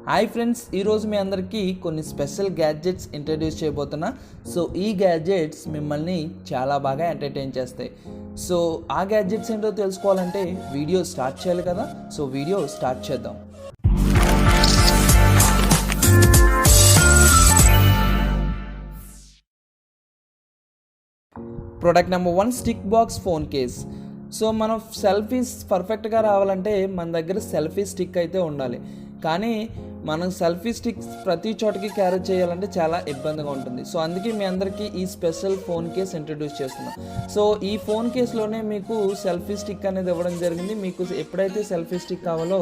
Hi friends, ఈరోజు మీ అందరికీ కొన్ని స్పెషల్ గ్యాడ్జెట్స్ ఇంట్రడ్యూస్ చేయబోతున్నా. సో ఈ గ్యాడ్జెట్స్ మిమ్మల్ని చాలా బాగా ఎంటర్టైన్ చేస్తాయి. సో ఆ గ్యాడ్జెట్స్ ఏంటో తెలుసుకోవాలంటే వీడియో స్టార్ట్ చేయాలి కదా. సో వీడియో స్టార్ట్ చేద్దాం. Product number 1, stick box phone case. So మనం సెల్ఫీస్ పర్ఫెక్ట్గా రావాలంటే మన దగ్గర సెల్ఫీ స్టిక్ అయితే ఉండాలి. కానీ మనం సెల్ఫీ స్టిక్స్ ప్రతి చోటకి క్యారీ చేయాలంటే చాలా ఇబ్బందిగా ఉంటుంది. సో అందుకే మీ అందరికీ ఈ స్పెషల్ ఫోన్ కేస్ ఇంట్రడ్యూస్ చేస్తున్నాం. సో ఈ ఫోన్ కేస్లోనే మీకు సెల్ఫీ స్టిక్ అనేది ఇవ్వడం జరిగింది. మీకు ఎప్పుడైతే సెల్ఫీ స్టిక్ కావాలో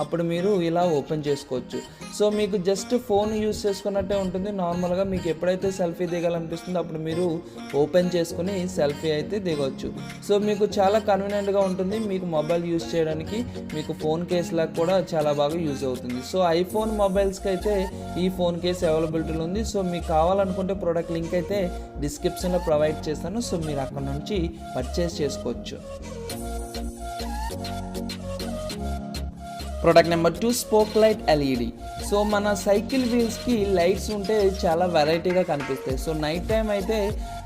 అప్పుడు మీరు ఇలా ఓపెన్ చేసుకోవచ్చు. సో మీకు జస్ట్ ఫోన్ యూస్ చేసుకున్నట్టే ఉంటుంది. నార్మల్గా మీకు ఎప్పుడైతే సెల్ఫీ దిగాలనిపిస్తుందో అప్పుడు మీరు ఓపెన్ చేసుకుని సెల్ఫీ అయితే దిగవచ్చు. సో మీకు చాలా కన్వీనియంట్గా ఉంటుంది. మీకు మొబైల్ యూస్ చేయడానికి మీకు ఫోన్ కేస్లా కూడా చాలా బాగా యూజ్ అవుతుంది. సో ఐఫోన్ మొబైల్స్కి అయితే ఈ ఫోన్ కేస్ అవైలబిలిటీలో ఉంది. సో మీకు కావాలనుకుంటే ప్రోడక్ట్ లింక్ అయితే డిస్క్రిప్షన్లో ప్రొవైడ్ చేస్తాను. సో మీరు అక్కడ నుంచి పర్చేస్ చేసుకోవచ్చు. Product number 2, spoke light LED. So మన సైకిల్ వీల్స్కి లైట్స్ ఉంటే చాలా వెరైటీగా కనిపిస్తాయి. సో నైట్ టైం అయితే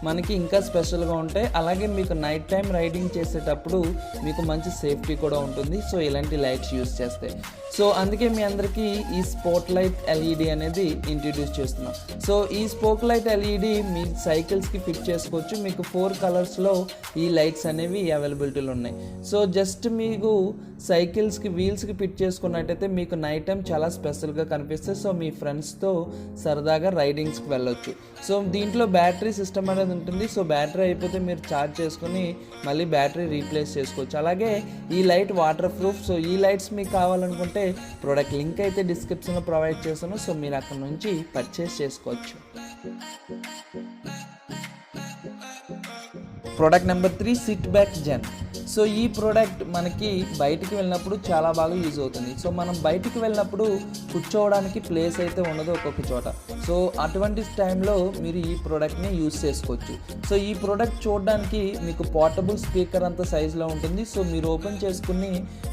మనకి ఇంకా స్పెషల్గా ఉంటాయి. అలాగే మీకు నైట్ టైం రైడింగ్ చేసేటప్పుడు మీకు మంచి సేఫ్టీ కూడా ఉంటుంది. సో ఇలాంటి లైట్స్ యూస్ చేస్తాయి. సో అందుకే మీ అందరికీ ఈ స్పోక్ లైట్ ఎల్ఈడి అనేది ఇంట్రడ్యూస్ చేస్తున్నాం. సో ఈ స్పోక్ లైట్ ఎల్ఈడి మీ సైకిల్స్కి ఫిట్ చేసుకోవచ్చు. మీకు 4 కలర్స్లో ఈ లైట్స్ అనేవి అవైలబిలిటీలో ఉన్నాయి. సో జస్ట్ మీకు సైకిల్స్కి వీల్స్కి ఫిట్ చేసుకున్నట్టయితే మీకు నైట్ టైం చాలా స్పెషల్గా కనిపిస్తుంది. సో మీ ఫ్రెండ్స్తో సరదాగా రైడింగ్స్కి వెళ్ళొచ్చు. సో దీంట్లో బ్యాటరీ సిస్టమ్ అనేది ఉంటుంది. సో బ్యాటరీ అయిపోతే మీరు ఛార్జ్ చేసుకుని మళ్ళీ బ్యాటరీ రీప్లేస్ చేసుకోవచ్చు. అలాగే ఈ లైట్ వాటర్ ప్రూఫ్. సో ఈ లైట్స్ మీకు కావాలనుకుంటే ప్రోడక్ట్ లింక్ అయితే డిస్క్రిప్షన్లో ప్రొవైడ్ చేస్తాను. సో మీరు అక్కడ నుంచి పర్చేస్ చేసుకోవచ్చు. ప్రోడక్ట్ నెంబర్ 3, సిట్ బ్యాక్ జెన్. సో ఈ ప్రోడక్ట్ మనకి బయటికి వెళ్ళినప్పుడు చాలా బాగా యూజ్ అవుతుంది. సో మనం బయటికి వెళ్ళినప్పుడు కూర్చోవడానికి ప్లేస్ అయితే ఉండదు ఒక్కొక్క చోట. సో అటువంటి టైంలో మీరు ఈ ప్రోడక్ట్ని యూజ్ చేసుకోవచ్చు. సో ఈ ప్రోడక్ట్ చూడడానికి మీకు పోర్టబుల్ స్పీకర్ అంత సైజులో ఉంటుంది. సో మీరు ఓపెన్ చేసుకుని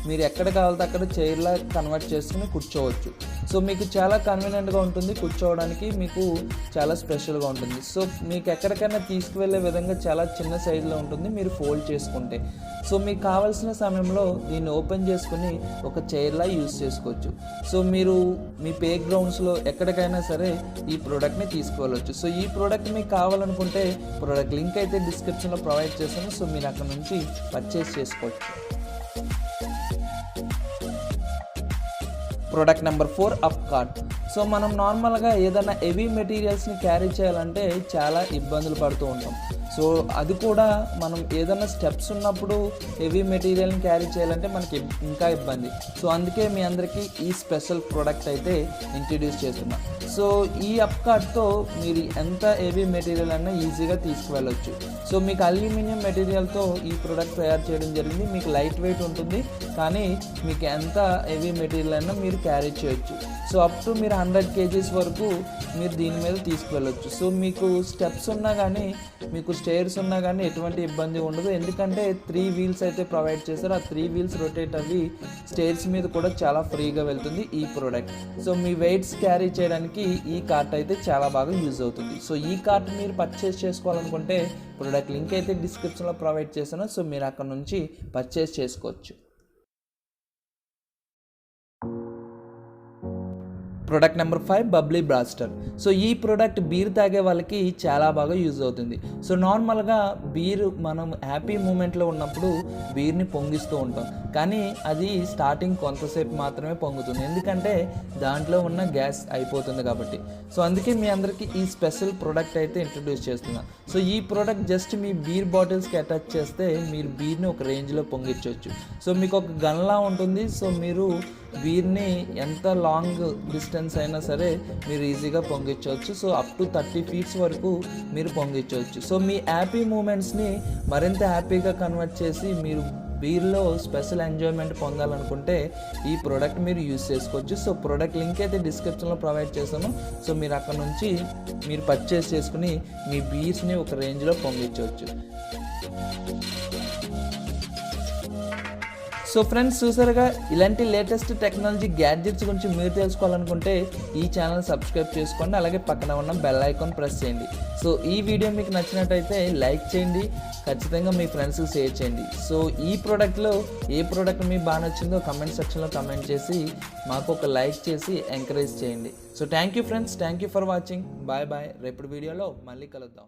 మీరు ఎక్కడ కావాలితే అక్కడ చైర్లా కన్వర్ట్ చేసుకుని కూర్చోవచ్చు. సో మీకు చాలా కన్వీనియంట్గా ఉంటుంది. కూర్చోవడానికి మీకు చాలా స్పెషల్గా ఉంటుంది. సో మీకు ఎక్కడికైనా తీసుకువెళ్ళే విధంగా చాలా చిన్న సైజులో ఉంటుంది మీరు ఫోల్డ్ చేసుకుంటే. సో మీకు కావాల్సిన సమయంలో దీన్ని ఓపెన్ చేసుకుని ఒక చైర్లా యూజ్ చేసుకోవచ్చు. సో మీరు మీ ప్లే గ్రౌండ్స్లో ఎక్కడికైనా సరే ఈ ప్రోడక్ట్ని తీసుకువెళ్ళవచ్చు. సో ఈ ప్రోడక్ట్ మీకు కావాలనుకుంటే ప్రోడక్ట్ లింక్ అయితే డిస్క్రిప్షన్లో ప్రొవైడ్ చేస్తాను. సో మీరు అక్కడ నుంచి పర్చేస్ చేసుకోవచ్చు. Product number 4, up cart. So మనం నార్మల్గా ఏదైనా హెవీ మెటీరియల్స్ని క్యారీ చేయాలంటే చాలా ఇబ్బందులు పడుతూ ఉంటాం. సో అది కూడా మనం ఏదైనా స్టెప్స్ ఉన్నప్పుడు హెవీ మెటీరియల్ని క్యారీ చేయాలంటే మనకి ఇంకా ఇబ్బంది. సో అందుకే మీ అందరికీ ఈ స్పెషల్ ప్రోడక్ట్ అయితే ఇంట్రడ్యూస్ చేస్తున్నాం. సో ఈ అప్ కార్ట్తో మీరు ఎంత హెవీ మెటీరియల్ అయినా ఈజీగా తీసుకువెళ్ళవచ్చు. సో మీకు అల్యూమినియం మెటీరియల్తో ఈ ప్రోడక్ట్ తయారు చేయడం జరిగింది. మీకు లైట్ వెయిట్ ఉంటుంది, కానీ మీకు ఎంత హెవీ మెటీరియల్ అయినా మీరు క్యారీ చేయొచ్చు. సో అప్ టు మీరు 100 kgs వరకు మీరు దీని మీద తీసుకువెళ్ళొచ్చు. సో మీకు స్టెప్స్ ఉన్నా కానీ మీకు స్టేర్స్ ఉన్నా కానీ ఎటువంటి ఇబ్బంది ఉండదు. ఎందుకంటే 3 వీల్స్ అయితే ప్రొవైడ్ చేశారు. ఆ 3 వీల్స్ రొటేట్ అవి స్టేర్స్ మీద కూడా చాలా ఫ్రీగా వెళ్తుంది ఈ ప్రోడక్ట్. సో మీ వెయిట్స్ క్యారీ చేయడానికి ఈ కార్ట్ అయితే చాలా బాగా యూజ్ అవుతుంది. సో ఈ కార్ట్ మీరు పర్చేస్ చేసుకోవాలనుకుంటే ప్రోడక్ట్ లింక్ అయితే డిస్క్రిప్షన్లో ప్రొవైడ్ చేశాను. సో మీరు అక్కడ నుంచి పర్చేస్ చేసుకోవచ్చు. Product number 5, bubbly blaster. So ఈ ప్రోడక్ట్ బీర్ తాగే వాళ్ళకి చాలా బాగా యూజ్ అవుతుంది. సో నార్మల్గా బీర్ మనం హ్యాపీ మూమెంట్లో ఉన్నప్పుడు బీర్ని పొంగిస్తూ ఉంటాం, కానీ అది స్టార్టింగ్ కొంతసేపు మాత్రమే పొంగుతుంది. ఎందుకంటే దాంట్లో ఉన్న గ్యాస్ అయిపోతుంది కాబట్టి. సో అందుకే మీ అందరికీ ఈ స్పెషల్ ప్రోడక్ట్ అయితే ఇంట్రడ్యూస్ చేస్తున్నాను. సో ఈ ప్రోడక్ట్ జస్ట్ మీ బీర్ బాటిల్స్కి అటాచ్ చేస్తే మీరు బీర్ని ఒక రేంజ్లో పొంగించవచ్చు. సో మీకు ఒక గన్లా ఉంటుంది. సో మీరు బీర్ని ఎంత లాంగ్ డిస్టెన్స్ అయినా సరే మీరు ఈజీగా పొంగించవచ్చు. సో అప్ టు 30 feet వరకు మీరు పొంగించవచ్చు. సో మీ హ్యాపీ మూమెంట్స్ని మరింత హ్యాపీగా కన్వర్ట్ చేసి మీరు బీర్లో స్పెషల్ ఎంజాయ్మెంట్ పొందాలనుకుంటే ఈ ప్రోడక్ట్ మీరు యూజ్ చేసుకోవచ్చు. సో ప్రోడక్ట్ లింక్ అయితే డిస్క్రిప్షన్లో ప్రొవైడ్ చేశాను. సో మీరు అక్కడ నుంచి మీరు పర్చేస్ చేసుకుని మీ బీర్స్ని ఒక రేంజ్లో పొంగించవచ్చు. సో ఫ్రెండ్స్ చూసారుగా, ఇలాంటి లేటెస్ట్ టెక్నాలజీ గ్యాడ్జెట్స్ గురించి మీరు తెలుసుకోవాలనుకుంటే ఈ ఛానల్ సబ్స్క్రైబ్ చేసుకోండి, అలాగే పక్కన ఉన్న బెల్ ఐకాన్ ప్రెస్ చేయండి. సో ఈ వీడియో మీకు నచ్చినట్టయితే లైక్ చేయండి, ఖచ్చితంగా మీ ఫ్రెండ్స్కి షేర్ చేయండి. సో ఈ ప్రోడక్ట్లో ఏ ప్రోడక్ట్ మీకు బాగా నచ్చిందో కమెంట్ సెక్షన్లో కమెంట్ చేసి మాకు ఒక లైక్ చేసి ఎంకరేజ్ చేయండి. So thank you friends, thank you for watching. Bye bye. రేపటి వీడియోలో మళ్ళీ కలుద్దాం.